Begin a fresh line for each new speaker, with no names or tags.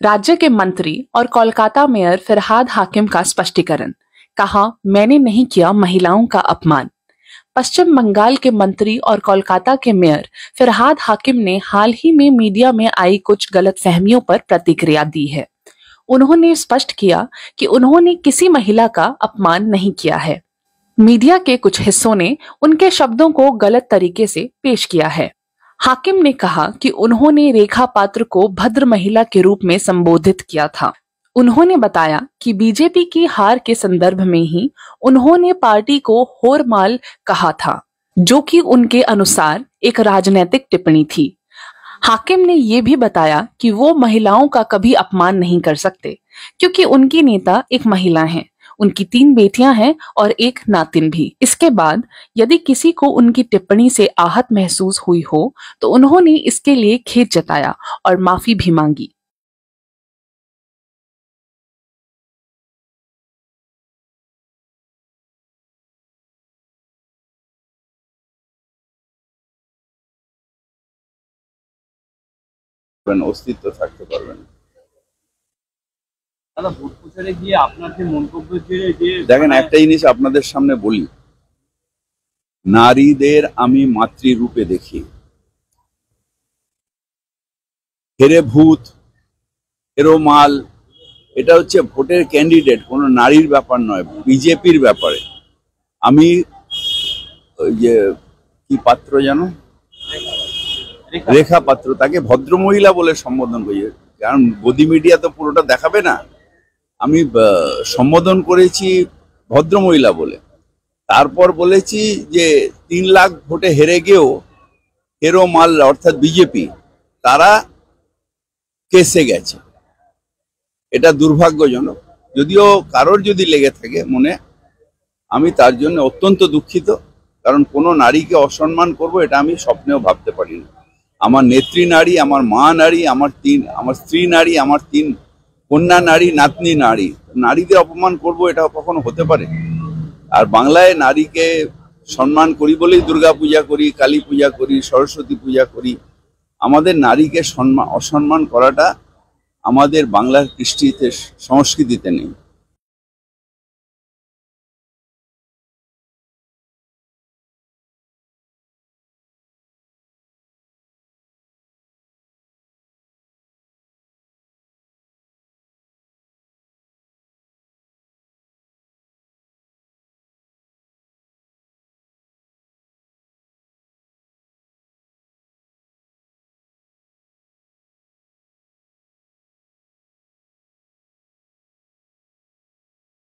राज्य के मंत्री और कोलकाता मेयर फरहाद हाकिम का स्पष्टीकरण। कहा, मैंने नहीं किया महिलाओं का अपमान। पश्चिम बंगाल के मंत्री और कोलकाता के मेयर फरहाद हाकिम ने हाल ही में मीडिया में आई कुछ गलतफहमियों पर प्रतिक्रिया दी है। उन्होंने स्पष्ट किया कि उन्होंने किसी महिला का अपमान नहीं किया है। मीडिया के कुछ हिस्सों ने उनके शब्दों को गलत तरीके से पेश किया है। हाकिम ने कहा कि उन्होंने रेखा पात्र को भद्र महिला के रूप में संबोधित किया था। उन्होंने बताया कि बीजेपी की हार के संदर्भ में ही उन्होंने पार्टी को होरमाल कहा था, जो कि उनके अनुसार एक राजनीतिक टिप्पणी थी। हाकिम ने ये भी बताया कि वो महिलाओं का कभी अपमान नहीं कर सकते, क्योंकि उनकी नेता एक महिला हैं। उनकी 3 बेटियां हैं और एक नातिन भी। इसके बाद यदि किसी को उनकी टिप्पणी से आहत महसूस हुई हो तो उन्होंने इसके लिए खेद जताया और माफी भी मांगी।
अस्तित्व থাকতে পারবে না।
দাদা, ভোট প্রচারে গিয়ে আপনার যে মন্তব্য যে
দেখেন, একটা জিনিস আপনাদের সামনে বলি, নারীদের আমি মাতৃরূপে দেখি। হেরে ভূত, হেরো মাল, এটা হচ্ছে ভোটের ক্যান্ডিডেট, কোনো নারীর ব্যাপার নয়, বিজেপির ব্যাপারে। আমি ওই যে কি পাত্র জানো, রেখা পাত্র, তাকে ভদ্রমহিলা বলে সম্বোধন করি, কারণ গদি মিডিয়া তো পুরোটা দেখাবে না। আমি সম্বোধন করেছি ভদ্রমহিলা বলে। তারপর বলেছি যে 3 লাখ ভোটে হেরে গিয়েও হেরো মাল অর্থাৎ বিজেপি তারা কেসে গেছে। এটা দুর্ভাগ্যজনক। যদিও কারোর যদি লেগে থাকে মনে, আমি তার জন্য অত্যন্ত দুঃখিত, কারণ কোনো নারীকে অসম্মান করব এটা আমি স্বপ্নেও ভাবতে পারি না। আমার নেত্রী নারী, আমার মা নারী, আমার স্ত্রী নারী, আমার 3 কন্যা নারী, নাতনি নারী, নারীদের অপমান করব এটা কখনো হতে পারে? আর বাংলায় নারীকে সম্মান করি বলেই দুর্গা পূজা করি, কালী পূজা করি, সরস্বতী পূজা করি। আমাদের নারীকে অসম্মান করাটা আমাদের বাংলার কৃষ্টিতে, সংস্কৃতিতে নেই।